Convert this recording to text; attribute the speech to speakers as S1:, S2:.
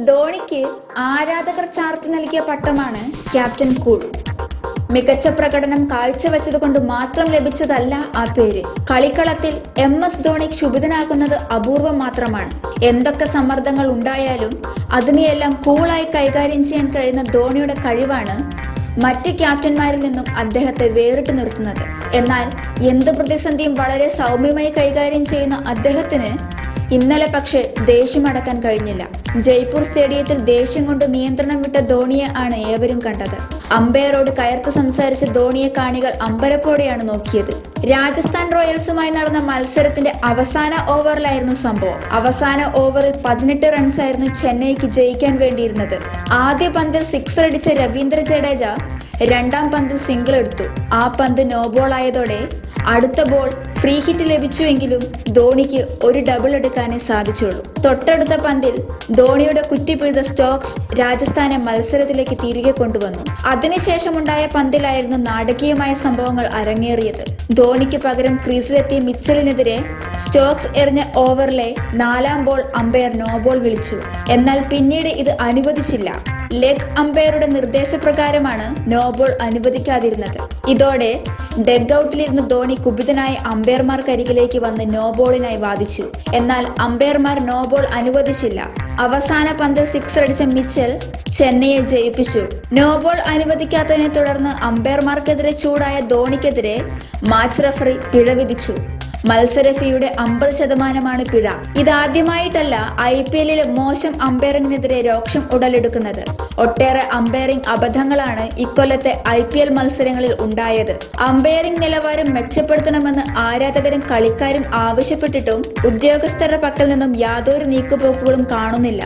S1: ധോണിക്ക് ആരാധകർ ചാർത്തി നൽകിയ പട്ടമാണ് ക്യാപ്റ്റൻ കൂൾ. മികച്ച പ്രകടനം കാഴ്ചവെച്ചതുകൊണ്ട് മാത്രം ലഭിച്ചതല്ല ആ പേര്. കളിക്കളത്തിൽ MS ധോണി ക്ഷുഭിതനാകുന്നത് അപൂർവം മാത്രമാണ്. എന്തൊക്കെ സമ്മർദ്ദങ്ങൾ ഉണ്ടായാലും അതിനെയെല്ലാം കൂളായി കൈകാര്യം ചെയ്യാൻ കഴിയുന്ന ധോണിയുടെ കഴിവാണ് മറ്റ് ക്യാപ്റ്റന്മാരിൽ നിന്നും അദ്ദേഹത്തെ വേറിട്ട് നിർത്തുന്നത്. എന്നാൽ എന്ത് പ്രതിസന്ധിയും വളരെ സൗമ്യമായി കൈകാര്യം ചെയ്യുന്ന അദ്ദേഹത്തിന് ഇന്നലെ പക്ഷേ ദേഷ്യമടക്കാൻ കഴിഞ്ഞില്ല. ജയ്പൂർ സ്റ്റേഡിയത്തിൽ ദേഷ്യം കൊണ്ട് നിയന്ത്രണം വിട്ട ധോണിയെ ആണ് ഏവരും കണ്ടത്. അമ്പയറോട് കയർത്ത് സംസാരിച്ച ധോണിയെ കാണികൾ അമ്പരപ്പോടെയാണ് നോക്കിയത്. രാജസ്ഥാൻ റോയൽസുമായി നടന്ന മത്സരത്തിന്റെ അവസാന ഓവറിലായിരുന്നു സംഭവം. അവസാന ഓവറിൽ 18 റൺസായിരുന്നു ചെന്നൈക്ക് ജയിക്കാൻ വേണ്ടിയിരുന്നത്. ആദ്യ പന്തിൽ സിക്സർ അടിച്ച രവീന്ദ്ര ജഡേജ രണ്ടാം പന്തിൽ സിംഗിൾ എടുത്തു. ആ പന്ത് നോ ബോൾ ആയതോടെ അടുത്ത ബോൾ ഫ്രീ ഹിറ്റ് ലഭിച്ചുവെങ്കിലും ധോണിക്ക് ഒരു ഡബിൾ എടുക്കാനേ സാധിച്ചുള്ളൂ. തൊട്ടടുത്ത പന്തിൽ ധോണിയുടെ കുറ്റിപ്പിഴുത സ്റ്റോക്സ് രാജസ്ഥാനെ മത്സരത്തിലേക്ക് തിരികെ കൊണ്ടുവന്നു. അതിനുശേഷമുണ്ടായ പന്തിലായിരുന്നു നാടകീയമായ സംഭവങ്ങൾ അരങ്ങേറിയത്. ധോണിക്ക് പകരം ക്രീസിലെത്തിയ മിച്ചലിനെതിരെ സ്റ്റോക്സ് എറിഞ്ഞ ഓവറിലെ 4ാം ബോൾ അമ്പയർ നോ ബോൾ വിളിച്ചു. എന്നാൽ പിന്നീട് ഇത് അനുവദിച്ചില്ല. ലെഗ് അമ്പയറുടെ നിർദ്ദേശപ്രകാരമാണ് നോ ബോൾ അനുവദിക്കാതിരുന്നത്. ഇതോടെ ഡെഗ് ഔട്ടിലിരുന്ന് ധോണി കുപിതനായി അമ്പയർമാർക്കരികിലേക്ക് വന്ന് നോ ബോളിനായി വാദിച്ചു. എന്നാൽ അമ്പയർമാർ നോ ബോൾ അനുവദിച്ചില്ല. അവസാന പന്തിൽ സിക്സർ അടിച്ച മിച്ചൽ ചെന്നൈയെ ജയിപ്പിച്ചു. നോ ബോൾ അനുവദിക്കാത്തതിനെ തുടർന്ന് അമ്പയർമാർക്കെതിരെ ചൂടായ ധോണിക്കെതിരെ മാച്ച് റഫറി പിഴ വിധിച്ചു. മത്സര ഫീയുടെ 50% പിഴ. ഇതാദ്യമായിട്ടല്ല IPL മോശം അമ്പയറിംഗിനെതിരെ രോക്ഷം ഉടലെടുക്കുന്നത്. ഒട്ടേറെ അമ്പയറിംഗ് അബദ്ധങ്ങളാണ് ഇക്കൊല്ലത്തെ IPL മത്സരങ്ങളിൽ ഉണ്ടായത്. അമ്പയറിംഗ് നിലവാരം മെച്ചപ്പെടുത്തണമെന്ന് ആരാധകരും കളിക്കാരും ആവശ്യപ്പെട്ടിട്ടും ഉദ്യോഗസ്ഥരുടെ പക്കൽ നിന്നും യാതൊരു നീക്കുപോക്കുകളും കാണുന്നില്ല.